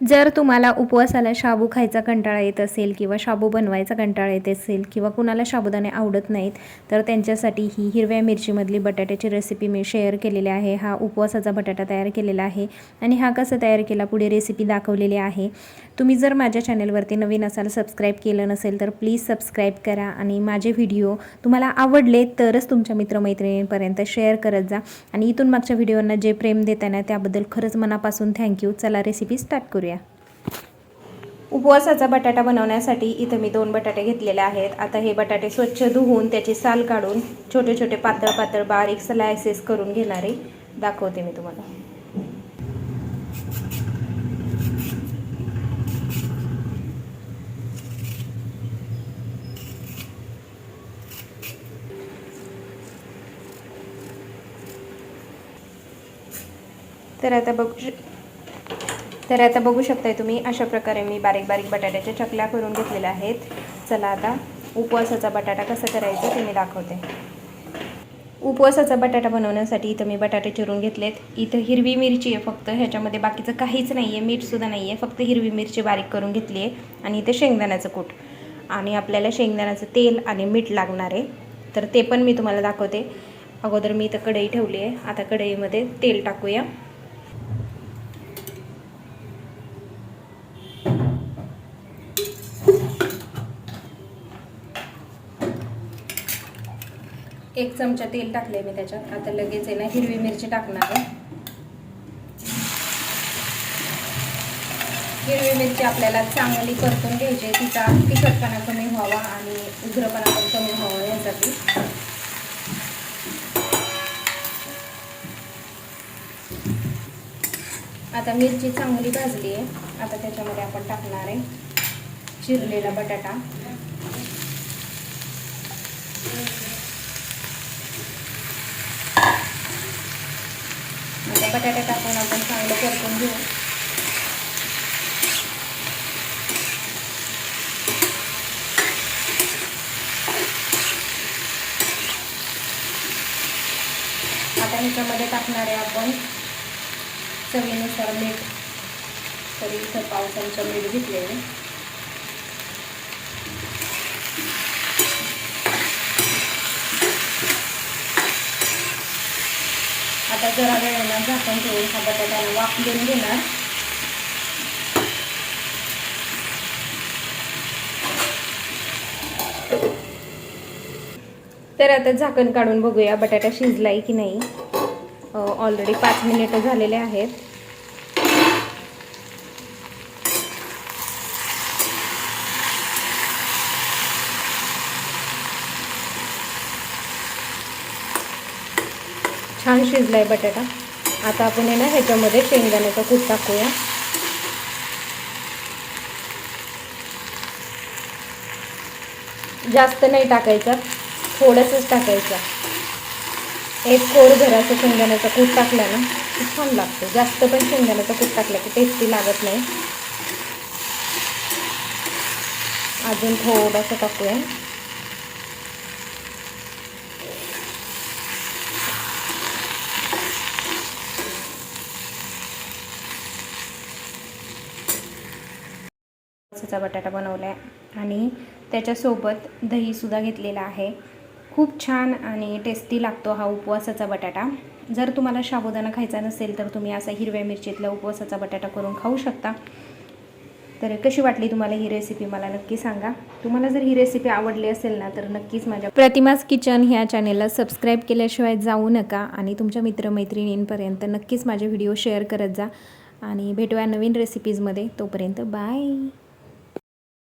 जर तुम्हाला उपवासाला शाबू खायचा कंटाळा येत असेल किंवा शाबू बनवायचा कंटाळा येत असेल किंवा कुणाला साबुदाणे आवडत नाहीत तर त्यांच्यासाठी ही हिरव्या मिरचीमधली बटाट्याची रेसिपी मी शेअर केलेली आहे। हा उपवासाचा बटाटा तयार केलेला आहे आणि हा कसा तयार केला पुढे रेसिपी दाखवलेली आहे। तुम्ही जर माझ्या चॅनलवरती नवीन असाल, सबस्क्राईब केलं नसेल तर प्लीज सबस्क्राईब करा आणि माझे व्हिडिओ तुम्हाला आवडले तरच तुमच्या मित्रमैत्रिणींपर्यंत शेअर करत जा आणि इथून मागच्या व्हिडिओंना जे प्रेम देताना त्याबद्दल खरंच मनापासून थँक्यू। चला रेसिपी स्टार्ट करूया। उपवासाचा बटाटा बनवण्यासाठी इथे मी 2 बटाटे घेतलेले आहेत। आता हे बटाटे स्वच्छ धुवून त्याची साल काढून छोटे छोटे पातळ पातळ बारीक स्लाइसेस करून घेणारे दाखवते मी तुम्हाला। तर आता बघू शकताय तुम्ही अशा प्रकारे मी बारीक बारीक बटाट्याच्या चकल्या करून घेतलेल्या आहेत। चला आता उपवासाचा बटाटा कसा करायचा ते मी दाखवते। उपवासाचा बटाटा बनवण्यासाठी इथं मी बटाटे चिरून घेतलेत। इथं हिरवी मिरची आहे फक्त, ह्याच्यामध्ये बाकीचं काहीच नाही आहे, मीठ सुद्धा नाही आहे, फक्त हिरवी मिरची बारीक करून घेतली आहे आणि इथे शेंगदाण्याचं कूट आणि आपल्याला शेंगदाण्याचं तेल आणि मीठ लागणार आहे, तर ते पण मी तुम्हाला दाखवते। अगोदर मी इथं कढई ठेवली आहे, आता कढईमध्ये तेल टाकूया। एक चमचा तेल टाकले मी त्याच्यात। आता लगेच आहे ना हिरवी मिरची टाकणार आहे। हिरवी मिरची आपल्याला चांगली परतून घ्यायची, तिचा तिखटपणा कमी व्हावा आणि उग्रपणा पण कमी व्हावा यासाठी। आता मिरची चांगली भाजली आहे, आता त्याच्यामध्ये आपण टाकणार आहे चिरलेला बटाटा। आता बटाटा टाकून आपण चांगलं परतून घेऊ। आता ह्याच्यामध्ये टाकणार आहे आपण चवीनुसार मीठ, तरी इथं पाव चमचा मीठ घेतलेले। आता जरा वेळेला झाकण ठेवून हा बटाट्याला वाफवून घेणार। तर आता झाकण काढून बघूया बटाटा शिजलाय की नाही। ऑलरेडी 5 मिनिटं झालेले आहेत। छान शिजलाय बटाटा। आता आपण आहे ना ह्याच्यामध्ये शेंगदाण्याचा कूट टाकूया। जास्त नाही टाकायचा, थोडंसंच टाकायचं। एक कोर भराचं शेंगदाण्याचा कूट टाकला ना की छान लागतो। जास्त पण शेंगदाण्याचा कूट टाकला की टेस्टी लागत नाही। अजून थोडंसं टाकूया। बटाटा बनवलाय आणि त्याच्यासोबत दही सुद्धा घेतलेला आहे। खूप छान आणि टेस्टी लागतो हा उपवासाचा बटाटा। जर तुम्हाला साबुदाणा खायचा नसेल तर तुम्ही असा हिरव्या मिरचीतला उपवासाचा बटाटा करून खाऊ शकता। तर कशी वाटली तुम्हाला ही रेसिपी मला नक्की सांगा। तुम्हाला जर ही रेसिपी आवडली असेल ना तर नक्कीच माझ्या प्रतिमास किचन ह्या चॅनेलला सबस्क्राईब केल्याशिवाय जाऊ नका आणि तुमच्या मित्रमैत्रिणींपर्यंत नक्कीच माझे व्हिडिओ शेअर करत जा आणि भेटूया नवीन रेसिपीजमध्ये। तोपर्यंत बाय।